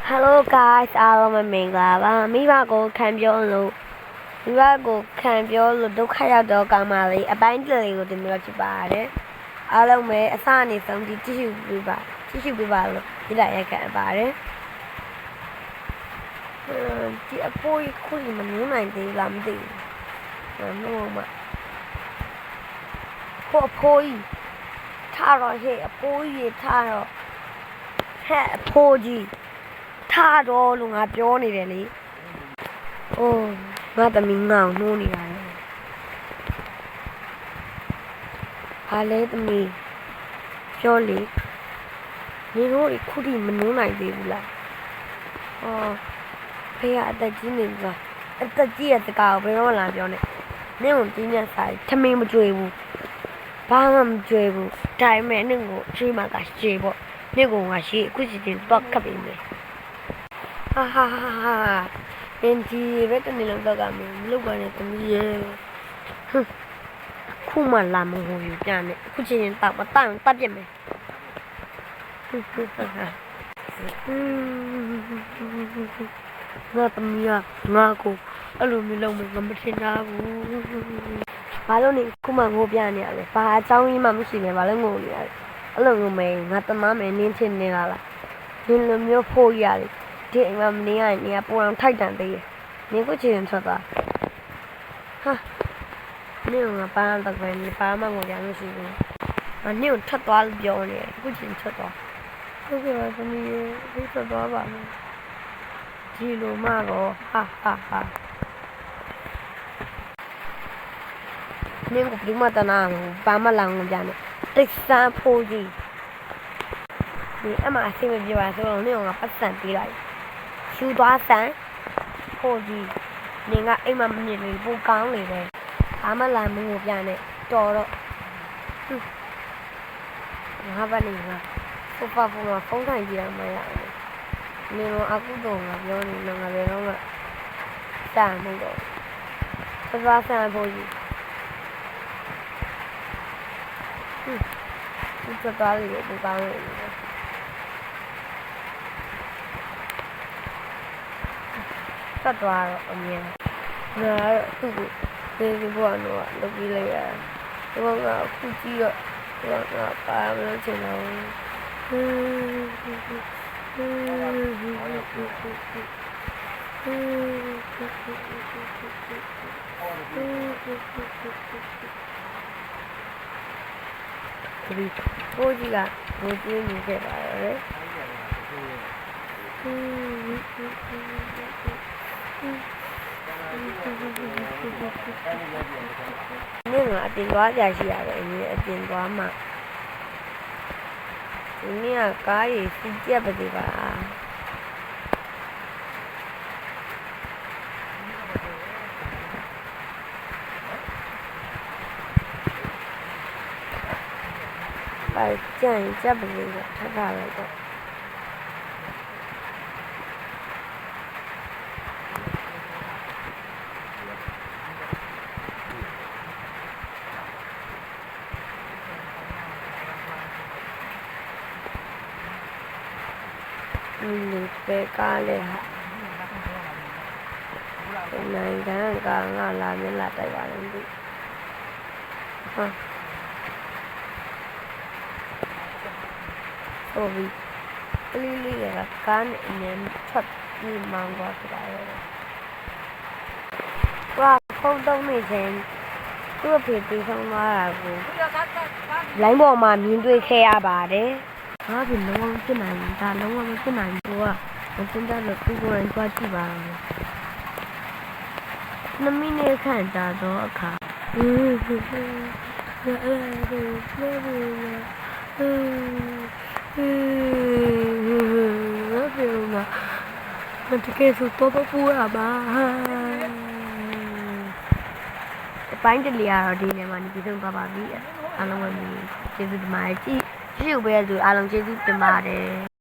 Hello guys အားလုံးပဲမင်္ဂလာပါမိဘကိုခံပြောလို့ဒုက္ခရောက်တော့ကောင်းပါလေအပိုင်းတစ်လေးကိုတင်ပြဖြစ်ပါတယ်အားလုံးပဲအစအနေဆုံးကြည့်ရှုပေးပါလို့ဒီလိုက်ရက်ခံပါတယ်ဒီအဖိုးခုမနင်းနိုင်သေးလားမသိဘူးနော်မအဖိုးထားတော့ဟဲ့အဖိုးကြီးထားတော့ဟဲ့အဖိုးကြီးထားတော့လို့ငါပြောနေတယ်လေ။အိုးငါသမီးငောင်နှိုးနေတာလေ။ဟာလေသမီးပြောလေနေတို့ခုထိမနှိုးနိုင်သေးဘူးလား။အော်ဖေကအသက်ကြီးနေပြီ။အသက်ကြီးရဲ့စကားကိုဘယ်တော့မှလာပြောနေ။နင့်ကိုကြီးညက်စားထမင်းမကြွေဘူး။ဘာမှမကြွေဘူး။ဒါပေမဲ့နင့်ကိုချွေးမှကရှေ့ပေါ့။နင့်ကငါရှေ့အခုစီတင်တော့ခပ်ပြီမယ်။ဟာအင်ဂျီရက်တနေလောက်တော့ကမလုပ်ပါနဲ့သမီးရဲ့ခုမှလာမဟုတ်ဘူးပြန်နေအခုချင်းတောက်မတောက်တပ်ပြမယ်ငါသမီးကငါကိုအဲ့လိုမျိုးလုပ်မယ်ငါမထင်တာဘူးဘာလို့နေခုမှငိုပြနေရလဲဘာအကြောင်းကြီးမှမရှိလဲဘာလို့ငိုနေရလဲအဲ့လိုငိုမယ်ငါတမမယ်နင်းချင်နေတာလားဒီလိုမျိုးဖို့ရတယ်ဒီအိမ်မှာမနေရရင်နေရာပူအောင်ထိုက်တန်သေးတယ်။နေကိုချင်ထွက်သွား။ဟာနေကဘာမှတော့ပဲဘာမှမကြမ်းမရှိဘူး။နေကိုထွက်သွားလို့ပြောနေတယ်။ကိုချင်ထွက်သွား။ဟုတ်ကဲ့ပါသမီးရေဒီထွက်သွားပါမယ်။ဒီလိုမှတော့ဟာနေကိုဒီမှာတနာဘာမှလောင်မကြနဲ့။တိတ်ဆန်းဖိုးကြီးဒီအမအစီမပြေပါဆိုတော့နေကပတ်စံပေးလိုက်။ယူသွားဆန်ဖို့ကြီးနင်ကအိမ်မှာမနေလေပိုကောင်းလေပဲဘာမှလာမလို့ပြနဲ့တော်တော့ငါဘာနေငါဖဖဖဖုန်းထိုင်ကြည့်ရမှာရတယ်နင်တို့အခုတော့ငါပြောနေငါလည်းတော့စမ်းမှုတော့သွားဆန်ဖို့ကြီးဒီသွားလေပိုကောင်းလေဆက်သွားတော့အမြင်ငါအခုဒီဘဝတော့လုပ်ပြီးလိုက်ရတယ်ဒီဘကအခုကြည့်တော့ဒီကပါမလို့ချင်တော့ဒီဘိုးကြီးကဘိုးကြီးနေခဲ့ပါရဲ့နေကအတင်သွားကြရှိရတယ်အရင်အတင်သွားမှဒီနေ့ကကားကြီးစီးကြက်ပါသေးပါပါကြရင်ကြက်ပါသေးတယ်ထပ်ထားလိုက်တော့ဒီပဲကားလေဟာနိုင်ငံကငါလာမလားတိုက်ပါလို့ဒီဟာဟိုဒီလေးကကားနဲ့နင်းထွက်ပြီးမောင်းသွားကြတယ်ဝါဖုန်းတော့နေချင်းသူ့ဖေးပြေးဆုံးသွားတာကိုလိုင်းပေါ်မှာမြင်တွေ့ခဲ့ရပါတယ်ဘာဖြစ်လုံးဝမဖြစ်နိုင်ဘူးဒါလုံးဝမဖြစ်နိုင်ဘူးကမစင်တဲ့လို့ကိုယ်ကိုယ်ရင်သွားကြည့်ပါဦး2မိနစ်ခန့်ကြာတော့အခါမတကယ်ဆိုတော့ပူရပါအပိုင်းတလျာတော့ဒီနေမှာနေပြီးဆုံးသွားပါပြီအားလုံးပဲကျေးဇူးတင်ပါတယ်ကြည့်ရုပ်ပဲဆိုအားလုံးကျေးဇူးတင်ပါတယ်